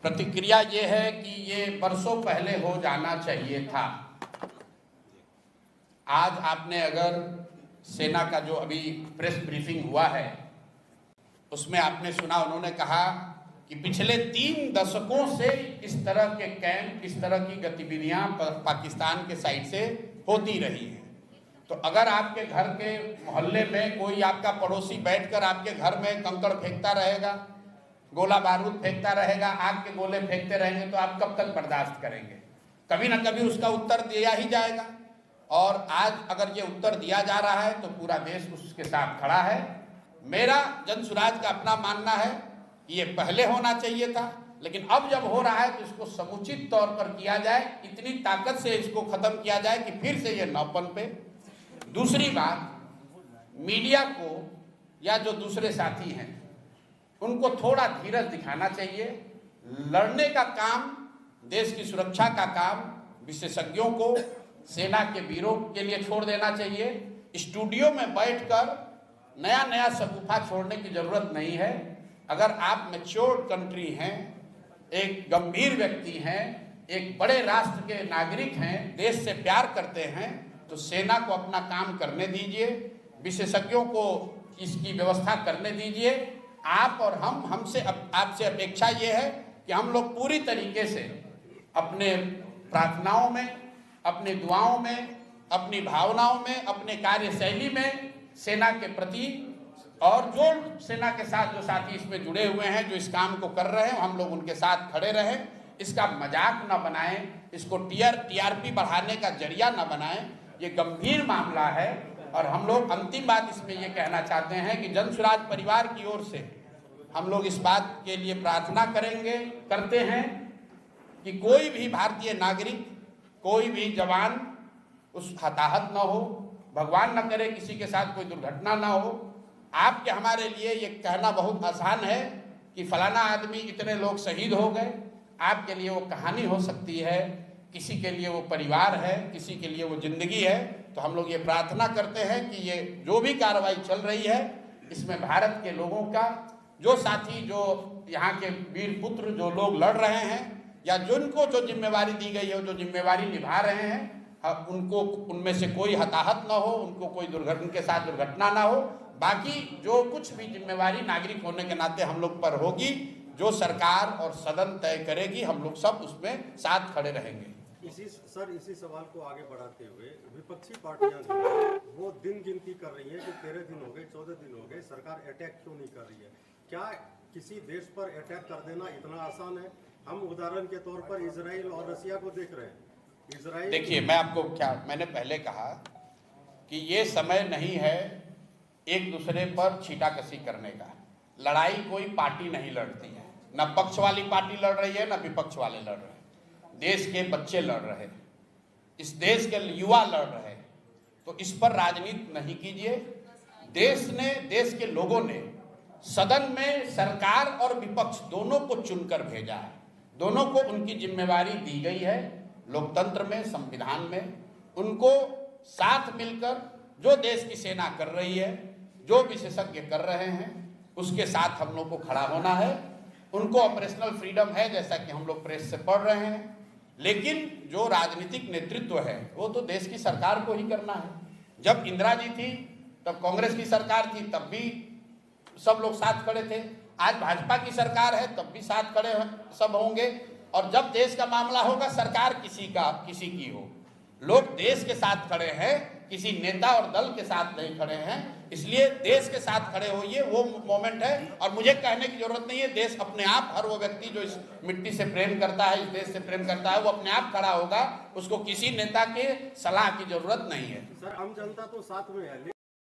प्रतिक्रिया ये है कि ये बरसों पहले हो जाना चाहिए था। आज आपने अगर सेना का जो अभी प्रेस ब्रीफिंग हुआ है उसमें आपने सुना, उन्होंने कहा कि पिछले 3 दशकों से इस तरह के कैंप, इस तरह की गतिविधियां पाकिस्तान के साइड से होती रही हैं। तो अगर आपके घर के मोहल्ले में कोई आपका पड़ोसी बैठकर आपके घर में कंकड़ फेंकता रहेगा, गोला बारूद फेंकता रहेगा, आग के गोले फेंकते रहेंगे, तो आप कब तक बर्दाश्त करेंगे? कभी ना कभी उसका उत्तर दिया ही जाएगा। और आज अगर ये उत्तर दिया जा रहा है तो पूरा देश उसके साथ खड़ा है। मेरा जनसुराज का अपना मानना है कि ये पहले होना चाहिए था, लेकिन अब जब हो रहा है तो इसको समुचित तौर पर किया जाए, इतनी ताकत से इसको खत्म किया जाए कि फिर से ये न पनपे। दूसरी बात, मीडिया को या जो दूसरे साथी हैं उनको थोड़ा धीरज दिखाना चाहिए। लड़ने का काम, देश की सुरक्षा का काम विशेषज्ञों को, सेना के वीरों के लिए छोड़ देना चाहिए। स्टूडियो में बैठकर नया नया शगुफा छोड़ने की जरूरत नहीं है। अगर आप मैच्योर्ड कंट्री हैं, एक गंभीर व्यक्ति हैं, एक बड़े राष्ट्र के नागरिक हैं, देश से प्यार करते हैं, तो सेना को अपना काम करने दीजिए, विशेषज्ञों को इसकी व्यवस्था करने दीजिए। आप और हमसे आपसे अपेक्षा ये है कि हम लोग पूरी तरीके से अपने प्रार्थनाओं में, अपनी दुआओं में, अपनी भावनाओं में, अपने कार्यशैली में सेना के प्रति, और जो सेना के साथ जो साथी इसमें जुड़े हुए हैं, जो इस काम को कर रहे हैं, हम लोग उनके साथ खड़े रहें। इसका मजाक न बनाएं, इसको टीआरपी बढ़ाने का जरिया न बनाएं। ये गंभीर मामला है। और हम लोग अंतिम बात इसमें ये कहना चाहते हैं कि जनसुराज परिवार की ओर से हम लोग इस बात के लिए प्रार्थना करते हैं कि कोई भी भारतीय नागरिक, कोई भी जवान उस हताहत न हो, भगवान न करे किसी के साथ कोई दुर्घटना ना हो। आपके हमारे लिए ये कहना बहुत आसान है कि फलाना आदमी, इतने लोग शहीद हो गए। आपके लिए वो कहानी हो सकती है, किसी के लिए वो परिवार है, किसी के लिए वो जिंदगी है। तो हम लोग ये प्रार्थना करते हैं कि ये जो भी कार्रवाई चल रही है, इसमें भारत के लोगों का, जो साथी, जो यहाँ के वीर पुत्र, जो लोग लड़ रहे हैं या जिनको जो जिम्मेवारी दी गई है, जो जिम्मेवारी निभा रहे हैं, उनको, उनमें से कोई हताहत ना हो, उनको कोई उनके साथ दुर्घटना ना हो। बाकी जो कुछ भी जिम्मेवारी नागरिक होने के नाते हम लोग पर होगी, जो सरकार और सदन तय करेगी, हम लोग सब उसमें साथ खड़े रहेंगे। इसी सवाल को आगे बढ़ाते हुए विपक्षी पार्टियां जो वो दिन गिनती कर रही है कि 13 दिन हो गए, 14 दिन हो गए, सरकार अटैक क्यों नहीं कर रही है? क्या किसी देश पर अटैक कर देना इतना आसान है? हम उदाहरण के तौर पर इजराइल और रसिया को देख रहे हैं। इजराइल, देखिए, मैं आपको मैंने पहले कहा कि ये समय नहीं है एक दूसरे पर छीटाकशी करने का। लड़ाई कोई पार्टी नहीं लड़ती है, न पक्ष वाली पार्टी लड़ रही है, न विपक्ष वाले लड़ रहे हैं। देश के बच्चे लड़ रहे हैं, इस देश के युवा लड़ रहे हैं। तो इस पर राजनीति नहीं कीजिए। देश के लोगों ने सदन में सरकार और विपक्ष दोनों को चुनकर भेजा है, दोनों को उनकी जिम्मेवारी दी गई है। लोकतंत्र में, संविधान में उनको साथ मिलकर जो देश की सेना कर रही है, जो विशेषज्ञ कर रहे हैं, उसके साथ हम लोग को खड़ा होना है। उनको ऑपरेशनल फ्रीडम है, जैसा कि हम लोग प्रेस से पढ़ रहे हैं, लेकिन जो राजनीतिक नेतृत्व है वो तो देश की सरकार को ही करना है। जब इंदिरा जी थी तब कांग्रेस की सरकार थी, तब भी सब लोग साथ खड़े थे। आज भाजपा की सरकार है, तब भी साथ खड़े सब होंगे। और जब देश का मामला होगा, सरकार किसी की हो, लोग देश के साथ खड़े हैं, किसी नेता और दल के साथ नहीं खड़े हैं। इसलिए देश के साथ खड़े होइए, वो मोमेंट है। और मुझे कहने की जरूरत नहीं है, देश अपने आप, हर वो व्यक्ति जो इस मिट्टी से प्रेम करता है, इस देश से प्रेम करता है, वो अपने आप खड़ा होगा। उसको किसी नेता के सलाह की जरूरत नहीं है। सर, आम जनता तो साथ में है।